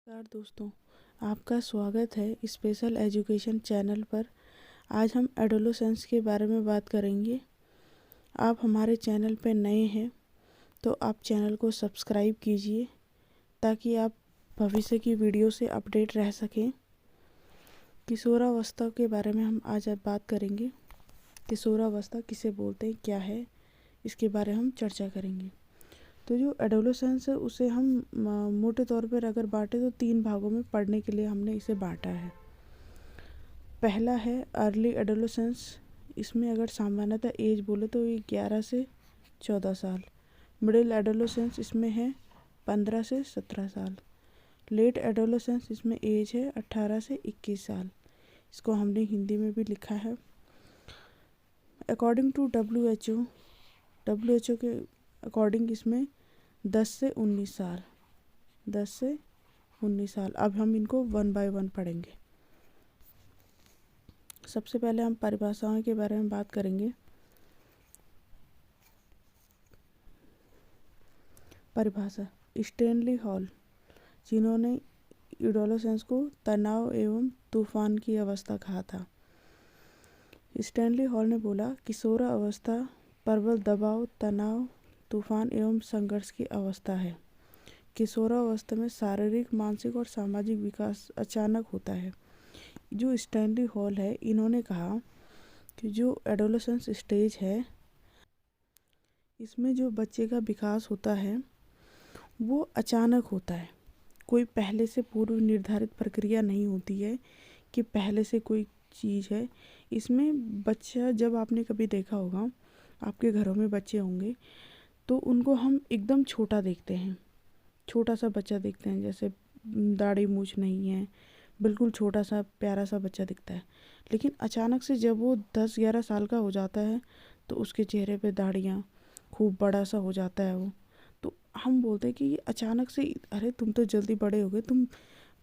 नमस्कार दोस्तों, आपका स्वागत है स्पेशल एजुकेशन चैनल पर। आज हम एडोलेसेंस के बारे में बात करेंगे। आप हमारे चैनल पर नए हैं तो आप चैनल को सब्सक्राइब कीजिए ताकि आप भविष्य की वीडियो से अपडेट रह सकें। किशोरावस्था के बारे में हम आज बात करेंगे। किशोरावस्था किसे बोलते हैं, क्या है, इसके बारे में हम चर्चा करेंगे। तो जो एडोलेसेंस है उसे हम मोटे तौर पर अगर बांटे तो 3 भागों में पढ़ने के लिए हमने इसे बांटा है। पहला है अर्ली एडोलेसेंस। इसमें अगर सामान्यतः एज बोले तो ये 11 से 14 साल। मिडिल एडोलेसेंस इसमें है 15 से 17 साल। लेट एडोलेसेंस इसमें एज है 18 से 21 साल। इसको हमने हिंदी में भी लिखा है। अकॉर्डिंग टू WHO के अकॉर्डिंग इसमें 10 से 19 साल। 10 से 19 साल। अब हम इनको 1 बाय 1 पढ़ेंगे। सबसे पहले हम परिभाषाओं के बारे में बात करेंगे। परिभाषा स्टैनली हॉल, जिन्होंने एडोलेसेंस को तनाव एवं तूफान की अवस्था कहा था। स्टैनली हॉल ने बोला किशोरावस्था प्रबल दबाव, तनाव, तूफान एवं संघर्ष की अवस्था है। किशोरावस्था में शारीरिक, मानसिक और सामाजिक विकास अचानक होता है। जो स्टैनली हॉल है, इन्होंने कहा कि जो एडोलेसेंस स्टेज है इसमें जो बच्चे का विकास होता है वो अचानक होता है। कोई पहले से पूर्व निर्धारित प्रक्रिया नहीं होती है कि पहले से कोई चीज़ है। इसमें बच्चा, जब आपने कभी देखा होगा आपके घरों में बच्चे होंगे तो उनको हम एकदम छोटा देखते हैं, छोटा सा बच्चा देखते हैं, जैसे दाढ़ी मूछ नहीं है, बिल्कुल छोटा सा प्यारा सा बच्चा दिखता है। लेकिन अचानक से जब वो 10-11 साल का हो जाता है तो उसके चेहरे पे दाढ़ियाँ, खूब बड़ा सा हो जाता है वो। तो हम बोलते हैं कि ये अचानक से, अरे तुम तो जल्दी बड़े हो गए, तुम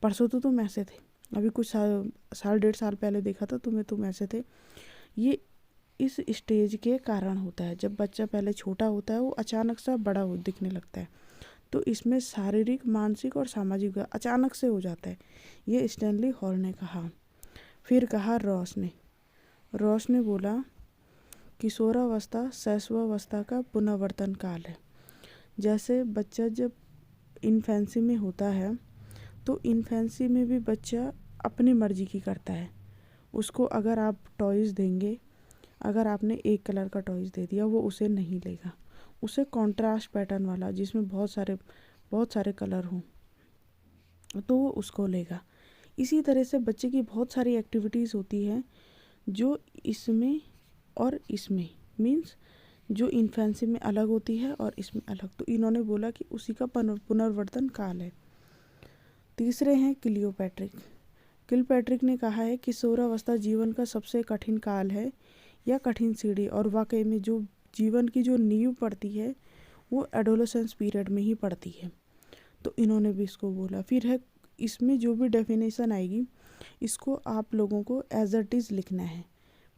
परसों तो तुम ऐसे थे, अभी कुछ साल 1.5 साल पहले देखा था तुम्हें, तुम ऐसे थे। ये इस स्टेज के कारण होता है। जब बच्चा पहले छोटा होता है वो अचानक सा बड़ा हो दिखने लगता है। तो इसमें शारीरिक, मानसिक और सामाजिक अचानक से हो जाता है। ये स्टैनली हॉल ने कहा। फिर कहा रॉस ने बोला किशोरावस्था शैशवावस्था का पुनर्वर्तन काल है। जैसे बच्चा जब इन्फेंसी में होता है तो इन्फेंसी में भी बच्चा अपनी मर्जी की करता है। उसको अगर आप टॉयज़ देंगे, अगर आपने एक कलर का टॉयज़ दे दिया वो उसे नहीं लेगा। उसे कॉन्ट्रास्ट पैटर्न वाला जिसमें बहुत सारे कलर हों तो वो उसको लेगा। इसी तरह से बच्चे की बहुत सारी एक्टिविटीज़ होती हैं जो इसमें और इसमें, मीन्स जो इन्फेंसी में अलग होती है और इसमें अलग। तो इन्होंने बोला कि उसी का पुनर्वर्तन काल है। तीसरे हैं किलपैट्रिक ने कहा है किशोरावस्था जीवन का सबसे कठिन काल है या कठिन सीढ़ी, और वाकई में जो जीवन की जो नींव पड़ती है वो एडोलेसेंस पीरियड में ही पड़ती है। तो इन्होंने भी इसको बोला। फिर है, इसमें जो भी डेफिनेशन आएगी इसको आप लोगों को एज इट इज़ लिखना है।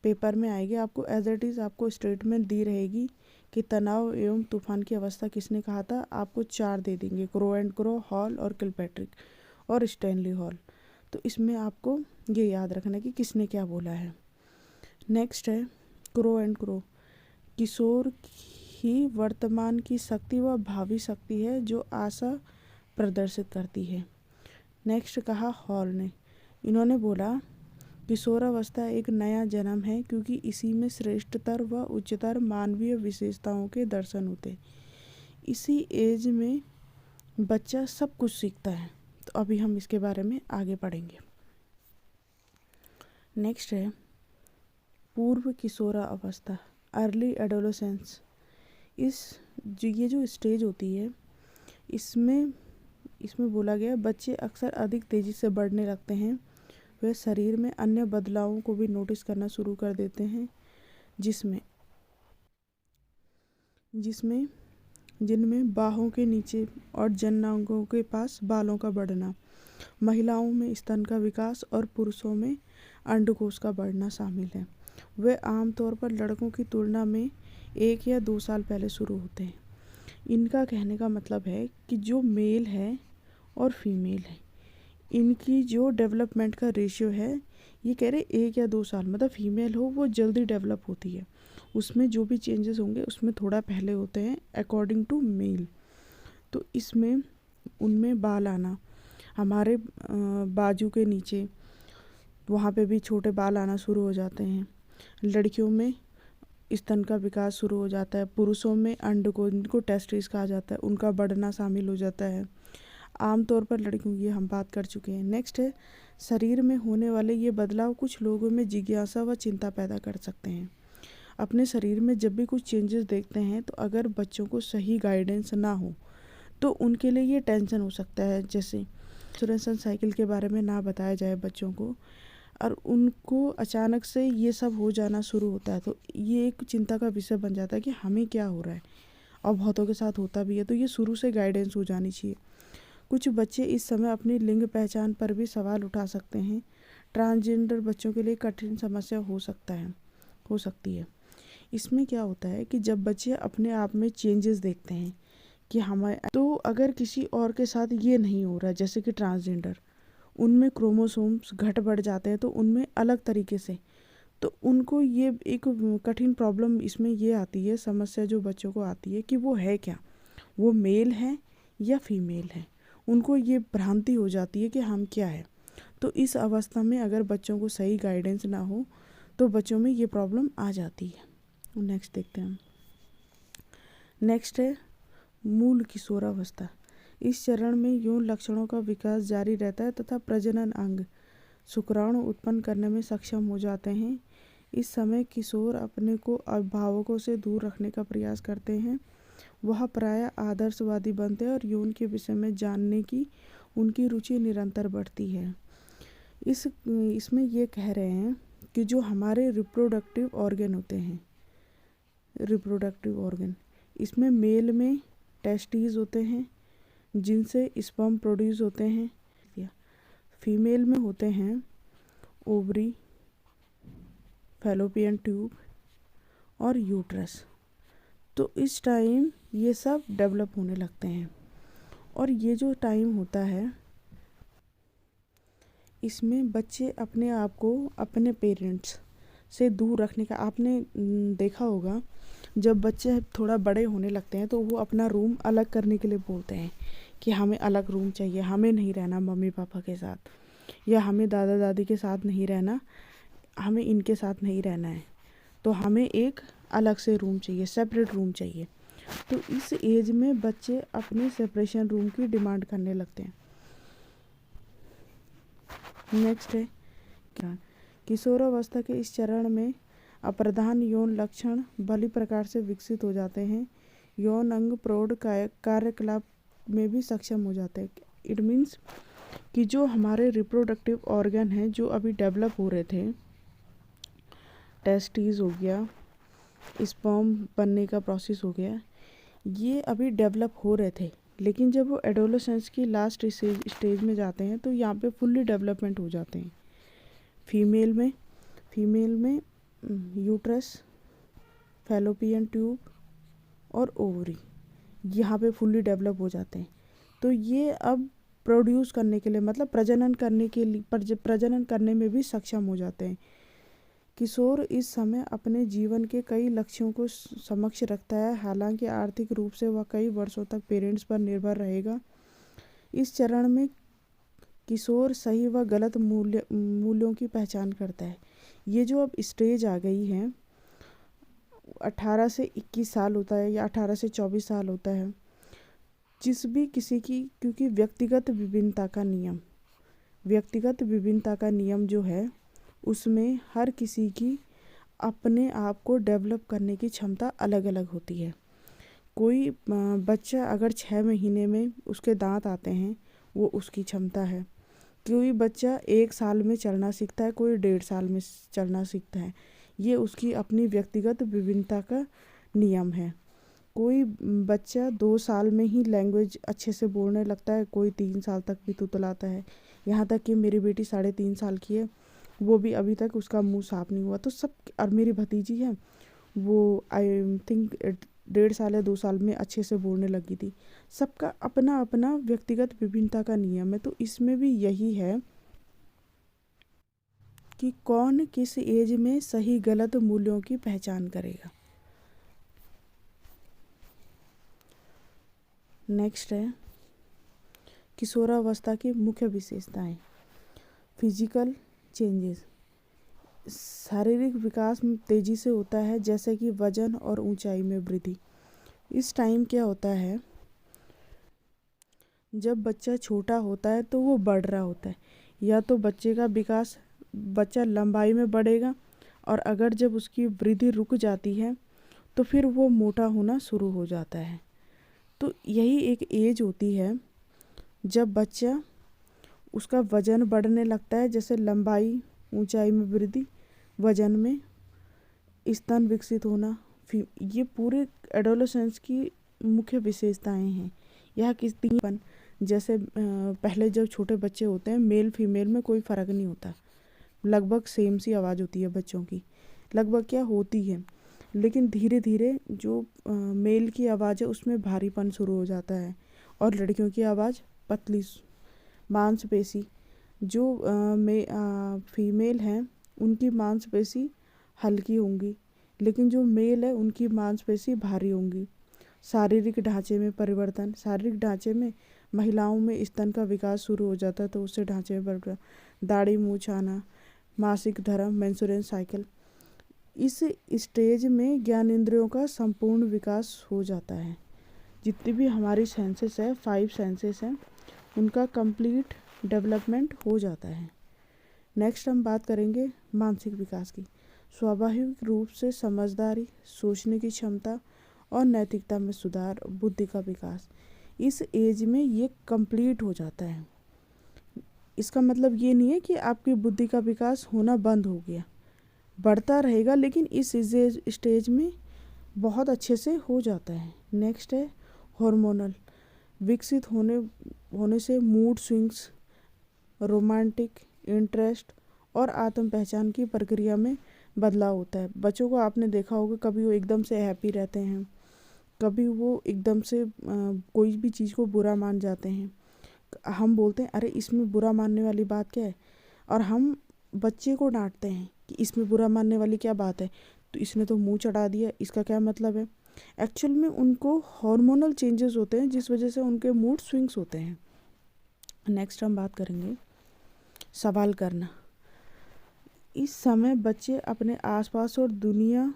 पेपर में आएगी, आपको एज इट इज़ आपको स्टेटमेंट दी रहेगी कि तनाव एवं तूफान की अवस्था किसने कहा था। आपको 4 दे देंगे, क्रो, हॉल और किलपैट्रिक और स्टैनली हॉल। तो इसमें आपको ये याद रखना है कि किसने क्या बोला है। नेक्स्ट है क्रो। किशोर ही वर्तमान की शक्ति व भावी शक्ति है जो आशा प्रदर्शित करती है। नेक्स्ट कहा हॉल ने, इन्होंने बोला किशोरावस्था एक नया जन्म है क्योंकि इसी में श्रेष्ठतर व उच्चतर मानवीय विशेषताओं के दर्शन होते। इसी एज में बच्चा सब कुछ सीखता है। तो अभी हम इसके बारे में आगे पढ़ेंगे। नेक्स्ट है पूर्व किशोरावस्था, अर्ली एडोलेसेंस। ये जो स्टेज होती है इसमें बोला गया बच्चे अक्सर अधिक तेज़ी से बढ़ने लगते हैं। वे शरीर में अन्य बदलावों को भी नोटिस करना शुरू कर देते हैं जिनमें बाहों के नीचे और जननांगों के पास बालों का बढ़ना, महिलाओं में स्तन का विकास और पुरुषों में अंडकोश का बढ़ना शामिल है। वे आमतौर पर लड़कों की तुलना में 1 या 2 साल पहले शुरू होते हैं। इनका कहने का मतलब है कि जो मेल है और फीमेल है इनकी जो डेवलपमेंट का रेशियो है, ये कह रहे 1 या 2 साल, मतलब फीमेल हो वो जल्दी डेवलप होती है, उसमें जो भी चेंजेस होंगे उसमें थोड़ा पहले होते हैं अकॉर्डिंग टू मेल। तो इसमें उनमें बाल आना, हमारे बाजू के नीचे वहाँ पे भी छोटे बाल आना शुरू हो जाते हैं। लड़कियों में स्तन का विकास शुरू हो जाता है। पुरुषों में अंडकोश, इनको टेस्टिस कहा जाता है, उनका बढ़ना शामिल हो जाता है। आमतौर पर लड़कियों की हम बात कर चुके हैं। नेक्स्ट है शरीर में होने वाले ये बदलाव कुछ लोगों में जिज्ञासा व चिंता पैदा कर सकते हैं। अपने शरीर में जब भी कुछ चेंजेस देखते हैं तो अगर बच्चों को सही गाइडेंस ना हो तो उनके लिए ये टेंशन हो सकता है। जैसे मेंस्ट्रुएशन साइकिल के बारे में ना बताया जाए बच्चों को और उनको अचानक से ये सब हो जाना शुरू होता है तो ये एक चिंता का विषय बन जाता है कि हमें क्या हो रहा है, और बहुतों के साथ होता भी है। तो ये शुरू से गाइडेंस हो जानी चाहिए। कुछ बच्चे इस समय अपनी लिंग पहचान पर भी सवाल उठा सकते हैं। ट्रांसजेंडर बच्चों के लिए कठिन समस्या हो सकती है। इसमें क्या होता है कि जब बच्चे अपने आप में चेंजेस देखते हैं कि हमारे, तो अगर किसी और के साथ ये नहीं हो रहा, जैसे कि ट्रांसजेंडर, उनमें क्रोमोसोम्स घट बढ़ जाते हैं तो उनमें अलग तरीके से, तो उनको ये एक कठिन प्रॉब्लम इसमें ये आती है, समस्या जो बच्चों को आती है कि वो है क्या, वो मेल है या फीमेल है। उनको ये भ्रांति हो जाती है कि हम क्या है। तो इस अवस्था में अगर बच्चों को सही गाइडेंस ना हो तो बच्चों में ये प्रॉब्लम आ जाती है। नेक्स्ट देखते हैं हम। नेक्स्ट है मूल किशोरावस्था। इस चरण में यौन लक्षणों का विकास जारी रहता है तथा प्रजनन अंग शुक्राणु उत्पन्न करने में सक्षम हो जाते हैं। इस समय किशोर अपने को अभिभावकों से दूर रखने का प्रयास करते हैं। वह प्रायः आदर्शवादी बनते हैं और यौन के विषय में जानने की उनकी रुचि निरंतर बढ़ती है। इसमें ये कह रहे हैं कि जो हमारे रिप्रोडक्टिव ऑर्गन होते हैं, रिप्रोडक्टिव ऑर्गन, इसमें मेल में टेस्टिस होते हैं जिनसे स्पर्म प्रोड्यूस होते हैं, फीमेल में होते हैं ओवरी, फैलोपियन ट्यूब और यूट्रस। तो इस टाइम ये सब डेवलप होने लगते हैं और ये जो टाइम होता है इसमें बच्चे अपने आप को अपने पेरेंट्स से दूर रखने का, आपने देखा होगा जब बच्चे थोड़ा बड़े होने लगते हैं तो वो अपना रूम अलग करने के लिए बोलते हैं कि हमें अलग रूम चाहिए, हमें नहीं रहना मम्मी पापा के साथ, या हमें दादा दादी के साथ नहीं रहना, हमें इनके साथ नहीं रहना है, तो हमें एक अलग से रूम चाहिए, सेपरेट रूम चाहिए। तो इस एज में बच्चे अपने सेपरेशन रूम की डिमांड करने लगते हैं। नेक्स्ट है किशोरावस्था के इस चरण में अप्रधान यौन लक्षण भली प्रकार से विकसित हो जाते हैं। यौन अंग प्रौढ़ कार्यकलाप में भी सक्षम हो जाते हैं। इट मीन्स कि जो हमारे रिप्रोडक्टिव ऑर्गन हैं जो अभी डेवलप हो रहे थे, टेस्टिस हो गया, स्पर्म बनने का प्रोसेस हो गया, ये अभी डेवलप हो रहे थे, लेकिन जब वो एडोलेसेंस की लास्ट स्टेज में जाते हैं तो यहाँ पे फुल्ली डेवलपमेंट हो जाते हैं। फीमेल में यूट्रस, फैलोपियन ट्यूब और ओवरी यहाँ पे फुल्ली डेवलप हो जाते हैं। तो ये अब प्रोड्यूस करने के लिए, मतलब प्रजनन करने में भी सक्षम हो जाते हैं। किशोर इस समय अपने जीवन के कई लक्ष्यों को समक्ष रखता है, हालांकि आर्थिक रूप से वह कई वर्षों तक पेरेंट्स पर निर्भर रहेगा। इस चरण में किशोर सही व गलत मूल्यों की पहचान करता है। ये जो अब स्टेज आ गई है 18 से 21 साल होता है या 18 से 24 साल होता है, जिस भी किसी की, क्योंकि व्यक्तिगत विभिन्नता का नियम जो है उसमें हर किसी की अपने आप को डेवलप करने की क्षमता अलग अलग होती है। कोई बच्चा अगर 6 महीने में उसके दांत आते हैं वो उसकी क्षमता है। कोई बच्चा 1 साल में चलना सीखता है, कोई 1.5 साल में चलना सीखता है। ये उसकी अपनी व्यक्तिगत विभिन्नता का नियम है। कोई बच्चा 2 साल में ही लैंग्वेज अच्छे से बोलने लगता है, कोई 3 साल तक भी तुतलाता है। यहाँ तक कि मेरी बेटी 3.5 साल की है, वो भी अभी तक उसका मुंह साफ नहीं हुआ। तो सब, और मेरी भतीजी है वो आई थिंक 1.5 साल या 2 साल में अच्छे से बोलने लगी थी। सबका अपना अपना व्यक्तिगत विभिन्नता का नियम है। तो इसमें भी यही है कि कौन किस एज में सही गलत मूल्यों की पहचान करेगा। नेक्स्ट है किशोरावस्था की मुख्य विशेषताएं। फिजिकल चेंजेस, शारीरिक विकास तेजी से होता है, जैसे कि वजन और ऊंचाई में वृद्धि। इस टाइम क्या होता है, जब बच्चा छोटा होता है तो वो बढ़ रहा होता है, या तो बच्चे का विकास, बच्चा लंबाई में बढ़ेगा, और अगर जब उसकी वृद्धि रुक जाती है तो फिर वो मोटा होना शुरू हो जाता है। तो यही एक एज होती है जब बच्चा, उसका वजन बढ़ने लगता है, जैसे लंबाई, ऊंचाई में वृद्धि, वजन में, स्तन विकसित होना। ये पूरे एडोलेसेंस की मुख्य विशेषताएं हैं। यह किस तीन, जैसे पहले जब छोटे बच्चे होते हैं, मेल फीमेल में कोई फ़र्क नहीं होता, लगभग सेम सी आवाज़ होती है बच्चों की, लगभग क्या होती है, लेकिन धीरे धीरे जो मेल की आवाज़ है उसमें भारीपन शुरू हो जाता है, और लड़कियों की आवाज़ पतली, मांसपेशी। जो फीमेल हैं उनकी मांसपेशी हल्की होंगी, लेकिन जो मेल है उनकी मांसपेशी भारी होंगी। शारीरिक ढांचे में परिवर्तन, शारीरिक ढांचे में महिलाओं में स्तन का विकास शुरू हो जाता है, तो उससे ढांचे में परिवर्तन, दाढ़ी मूंछ आना, मासिक धर्म, मेंस्ट्रुएशन साइकिल। इस स्टेज में ज्ञानेंद्रियों का संपूर्ण विकास हो जाता है। जितनी भी हमारी सेंसेस है, 5 सेंसेस हैं, उनका कंप्लीट डेवलपमेंट हो जाता है। नेक्स्ट हम बात करेंगे मानसिक विकास की। स्वाभाविक रूप से समझदारी, सोचने की क्षमता और नैतिकता में सुधार, बुद्धि का विकास, इस एज में ये कंप्लीट हो जाता है। इसका मतलब ये नहीं है कि आपकी बुद्धि का विकास होना बंद हो गया, बढ़ता रहेगा, लेकिन इस स्टेज में बहुत अच्छे से हो जाता है। नेक्स्ट है हार्मोनल। विकसित होने से मूड स्विंग्स, रोमांटिक इंटरेस्ट और आत्म पहचान की प्रक्रिया में बदलाव होता है। बच्चों को आपने देखा होगा, कभी वो एकदम से हैप्पी रहते हैं, कभी वो एकदम से कोई भी चीज़ को बुरा मान जाते हैं। हम बोलते हैं अरे इसमें बुरा मानने वाली बात क्या है, और हम बच्चे को डांटते हैं कि इसमें बुरा मानने वाली क्या बात है, तो इसने तो मुंह चढ़ा दिया, इसका क्या मतलब है। एक्चुअल में उनको हार्मोनल चेंजेस होते हैं, जिस वजह से उनके मूड स्विंग्स होते हैं। नेक्स्ट हम बात करेंगे सवाल करना। इस समय बच्चे अपने आसपास और दुनिया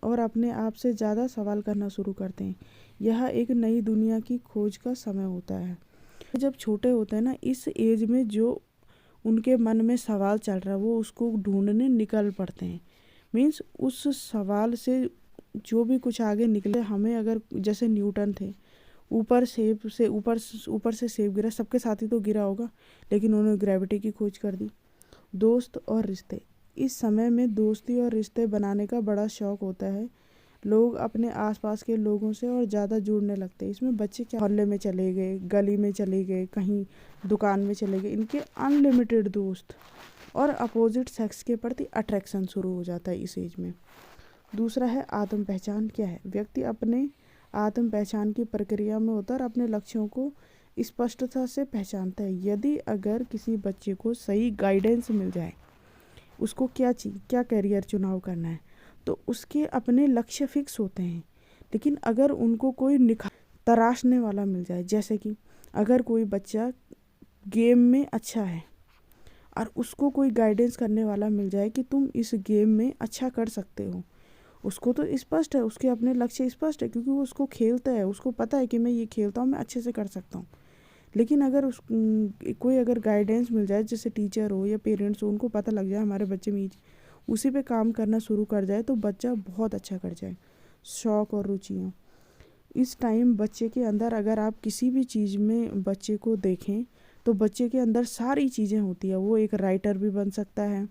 और अपने आप से ज़्यादा सवाल करना शुरू करते हैं। यह एक नई दुनिया की खोज का समय होता है। जब छोटे होते हैं ना, इस एज में जो उनके मन में सवाल चल रहा है वो उसको ढूंढने निकल पड़ते हैं। मीन्स उस सवाल से जो भी कुछ आगे निकले, हमें अगर जैसे न्यूटन थे, ऊपर से सेब गिरा, सबके साथ ही तो गिरा होगा, लेकिन उन्होंने ग्रेविटी की खोज कर दी। दोस्त और रिश्ते, इस समय में दोस्ती और रिश्ते बनाने का बड़ा शौक होता है। लोग अपने आसपास के लोगों से और ज़्यादा जुड़ने लगते हैं। इसमें बच्चे क्या, मोहल्ले में चले गए, गली में चले गए, कहीं दुकान में चले गए, इनके अनलिमिटेड दोस्त, और अपोजिट सेक्स के प्रति अट्रैक्शन शुरू हो जाता है इस एज में। दूसरा है आत्म पहचान। क्या है, व्यक्ति अपने आत्म पहचान की प्रक्रिया में होता है और अपने लक्ष्यों को स्पष्टता से पहचानता है। यदि अगर किसी बच्चे को सही गाइडेंस मिल जाए, उसको क्या करियर चुनाव करना है, तो उसके अपने लक्ष्य फिक्स होते हैं। लेकिन अगर उनको कोई तराशने वाला मिल जाए, जैसे कि अगर कोई बच्चा गेम में अच्छा है और उसको कोई गाइडेंस करने वाला मिल जाए कि तुम इस गेम में अच्छा कर सकते हो, उसको तो स्पष्ट है, उसके अपने लक्ष्य स्पष्ट है, क्योंकि वो उसको खेलता है, उसको पता है कि मैं ये खेलता हूँ, मैं अच्छे से कर सकता हूँ। लेकिन अगर कोई अगर गाइडेंस मिल जाए, जैसे टीचर हो या पेरेंट्स हो, उनको पता लग जाए हमारे बच्चे में उसी पे काम करना शुरू कर जाए, तो बच्चा बहुत अच्छा कर जाए। शौक़ और रुचियाँ, इस टाइम बच्चे के अंदर अगर आप किसी भी चीज़ में बच्चे को देखें तो बच्चे के अंदर सारी चीज़ें होती है। वो एक राइटर भी बन सकता है,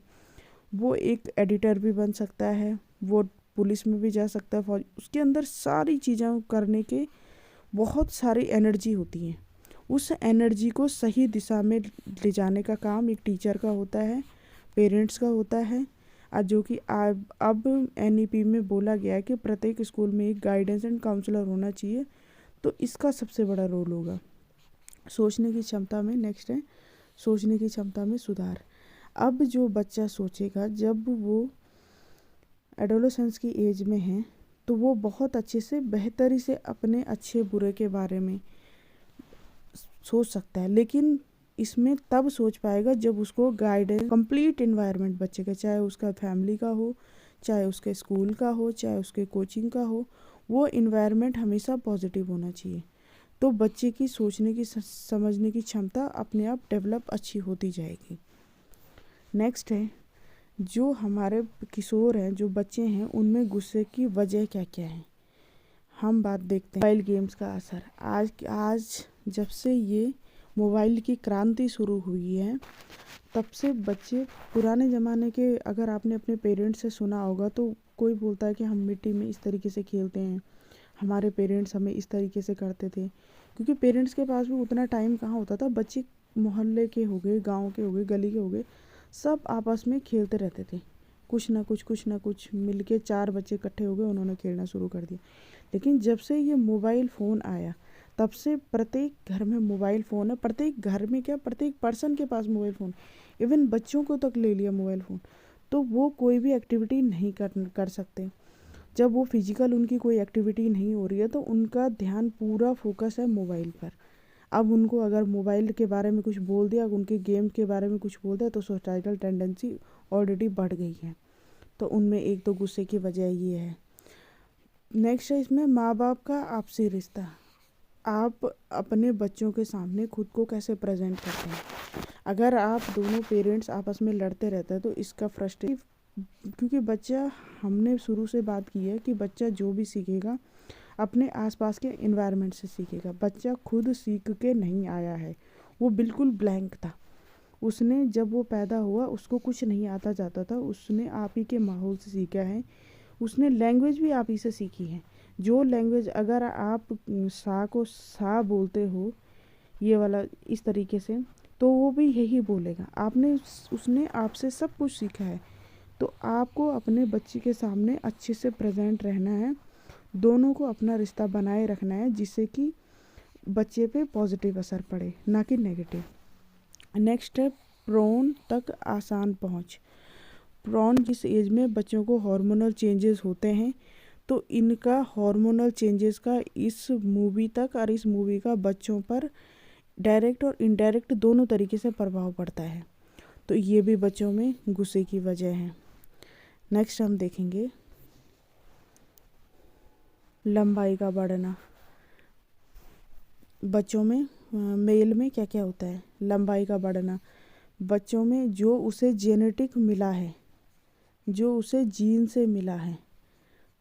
वो एक एडिटर भी बन सकता है, वो पुलिस में भी जा सकता है, फौज, उसके अंदर सारी चीज़ें करने के बहुत सारी एनर्जी होती है। उस एनर्जी को सही दिशा में ले जाने का काम एक टीचर का होता है, पेरेंट्स का होता है, जो कि अब NEP में बोला गया है कि प्रत्येक स्कूल में एक गाइडेंस एंड काउंसलर होना चाहिए। तो इसका सबसे बड़ा रोल होगा। सोचने की क्षमता में नेक्स्ट है सोचने की क्षमता में सुधार। अब जो बच्चा सोचेगा जब वो एडोलेसेंस की एज में है तो वो बहुत अच्छे से बेहतरी से अपने अच्छे बुरे के बारे में सोच सकता है, लेकिन इसमें तब सोच पाएगा जब उसको गाइडेंस कंप्लीट इन्वायरमेंट बच्चे का, चाहे उसका फैमिली का हो, चाहे उसके स्कूल का हो, चाहे उसके कोचिंग का हो, वो इन्वायरमेंट हमेशा पॉजिटिव होना चाहिए। तो बच्चे की सोचने की समझने की क्षमता अपने आप डेवलप अच्छी होती जाएगी। नेक्स्ट है जो हमारे किशोर हैं, जो बच्चे हैं, उनमें गुस्से की वजह क्या क्या है। हम बात देखते हैं मोबाइल गेम्स का असर। आज जब से ये मोबाइल की क्रांति शुरू हुई है तब से बच्चे पुराने ज़माने के, अगर आपने अपने पेरेंट्स से सुना होगा तो कोई बोलता है कि हम मिट्टी में इस तरीके से खेलते हैं, हमारे पेरेंट्स हमें इस तरीके से करते थे, क्योंकि पेरेंट्स के पास भी उतना टाइम कहाँ होता था। बच्चे मोहल्ले के हो गए, गाँव के हो गए, गली के हो गए, सब आपस में खेलते रहते थे। कुछ ना कुछ मिलके 4 बच्चे इकट्ठे हो गए, उन्होंने खेलना शुरू कर दिया। लेकिन जब से ये मोबाइल फ़ोन आया तब से प्रत्येक घर में मोबाइल फ़ोन है। प्रत्येक घर में क्या, प्रत्येक पर्सन के पास मोबाइल फ़ोन, इवन बच्चों को तक ले लिया मोबाइल फ़ोन। तो वो कोई भी एक्टिविटी नहीं कर सकते। जब वो फिजिकल उनकी कोई एक्टिविटी नहीं हो रही है तो उनका ध्यान पूरा फोकस है मोबाइल पर। अब उनको अगर मोबाइल के बारे में कुछ बोल दिया, उनके गेम के बारे में कुछ बोल दिया तो सोसाइटल टेंडेंसी ऑलरेडी बढ़ गई है। तो उनमें एक तो गुस्से की वजह ये है। नेक्स्ट है इसमें माँ बाप का आपसी रिश्ता। आप अपने बच्चों के सामने खुद को कैसे प्रेजेंट करते हैं। अगर आप दोनों पेरेंट्स आपस में लड़ते रहते हैं तो इसका फ्रस्ट्रेशन, क्योंकि बच्चा, हमने शुरू से बात की है कि बच्चा जो भी सीखेगा अपने आसपास के एनवायरनमेंट से सीखेगा। बच्चा खुद सीख के नहीं आया है, वो बिल्कुल ब्लैंक था। उसने जब वो पैदा हुआ उसको कुछ नहीं आता जाता था, उसने आप ही के माहौल से सीखा है। उसने लैंग्वेज भी आप ही से सीखी है। जो लैंग्वेज, अगर आप सा को सा बोलते हो ये वाला इस तरीके से, तो वो भी यही बोलेगा। उसने आपसे सब कुछ सीखा है। तो आपको अपने बच्चे के सामने अच्छे से प्रेजेंट रहना है, दोनों को अपना रिश्ता बनाए रखना है जिससे कि बच्चे पे पॉजिटिव असर पड़े, ना कि नेगेटिव। नेक्स्ट है प्रॉन तक आसान पहुंच। प्रॉन किस एज में बच्चों को हार्मोनल चेंजेस होते हैं, तो इनका हार्मोनल चेंजेस का इस मूवी तक और इस मूवी का बच्चों पर डायरेक्ट और इनडायरेक्ट दोनों तरीके से प्रभाव पड़ता है। तो ये भी बच्चों में गुस्से की वजह है। नेक्स्ट हम देखेंगे लंबाई का बढ़ना। बच्चों में मेल में क्या क्या होता है। लंबाई का बढ़ना बच्चों में जो उसे जेनेटिक मिला है, जो उसे जीन से मिला है,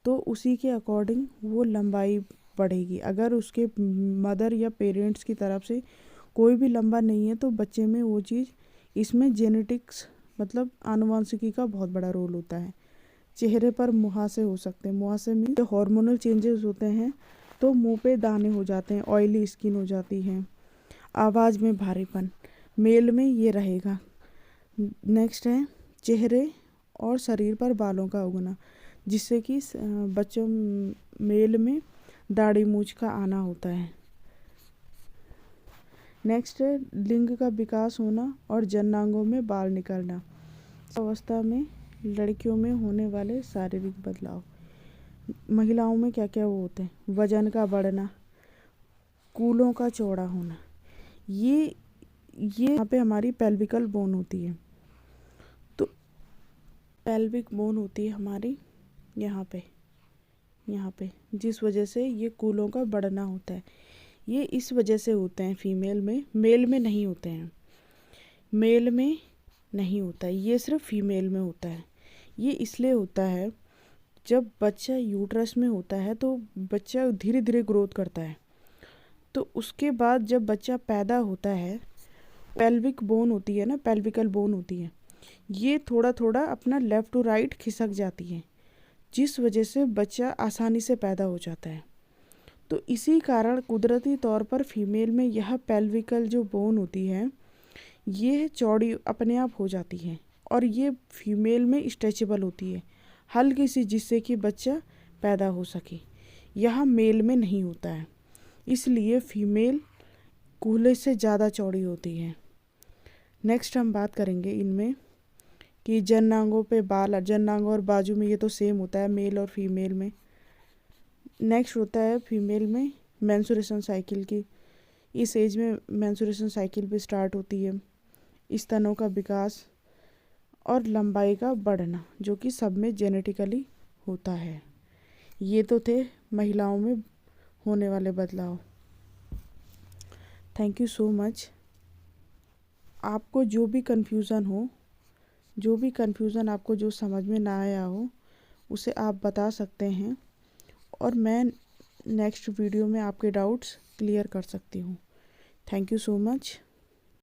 तो उसी के अकॉर्डिंग वो लंबाई बढ़ेगी। अगर उसके मदर या पेरेंट्स की तरफ से कोई भी लंबा नहीं है तो बच्चे में वो चीज़, इसमें जेनेटिक्स मतलब आनुवंशिकी का बहुत बड़ा रोल होता है। चेहरे पर मुहासे हो सकते हैं। मुहासे में तो हार्मोनल चेंजेस होते हैं, तो मुंह पे दाने हो जाते हैं, ऑयली स्किन हो जाती है, आवाज़ में भारीपन, मेल में ये रहेगा। नेक्स्ट है चेहरे और शरीर पर बालों का उगना, जिससे कि बच्चों मेल में दाढ़ी मूंछ का आना होता है। नेक्स्ट है लिंग का विकास होना और जननांगों में बाल निकलना। अवस्था में लड़कियों में होने वाले शारीरिक बदलाव। महिलाओं में क्या क्या वो होते हैं, वजन का बढ़ना, कूलों का चौड़ा होना। ये यहाँ पे हमारी पेल्विकल बोन होती है। तो पेल्विक बोन होती है हमारी यहाँ पे, जिस वजह से ये कूलों का बढ़ना होता है। ये इस वजह से होते हैं फीमेल में, मेल में नहीं होते हैं। मेल में नहीं होता है, ये सिर्फ फीमेल में होता है। ये इसलिए होता है, जब बच्चा यूट्रस में होता है तो बच्चा धीरे धीरे ग्रोथ करता है। तो उसके बाद जब बच्चा पैदा होता है, पेल्विक बोन होती है ना, पेल्विकल बोन होती है, ये थोड़ा थोड़ा अपना लेफ़्ट टू राइट खिसक जाती है, जिस वजह से बच्चा आसानी से पैदा हो जाता है। तो इसी कारण कुदरती तौर पर फीमेल में यह पेल्विकल जो बोन होती है ये चौड़ी अपने आप हो जाती है और ये फीमेल में स्ट्रेचेबल होती है हल्की सी, जिससे कि बच्चा पैदा हो सके। यह मेल में नहीं होता है, इसलिए फीमेल कूल्हे से ज़्यादा चौड़ी होती है। नेक्स्ट हम बात करेंगे इनमें कि जननांगों पे बाल, जननांग और बाजू में ये तो सेम होता है मेल और फीमेल में। नेक्स्ट होता है फीमेल में मेंस्ट्रुएशन साइकिल की। इस एज में मेंस्ट्रुएशन साइकिल भी स्टार्ट होती है। स्तनों का विकास और लंबाई का बढ़ना, जो कि सब में जेनेटिकली होता है। ये तो थे महिलाओं में होने वाले बदलाव। Thank you so much. आपको जो भी कन्फ्यूज़न आपको जो समझ में ना आया हो उसे आप बता सकते हैं, और मैं नेक्स्ट वीडियो में आपके डाउट्स क्लियर कर सकती हूँ। Thank you so much.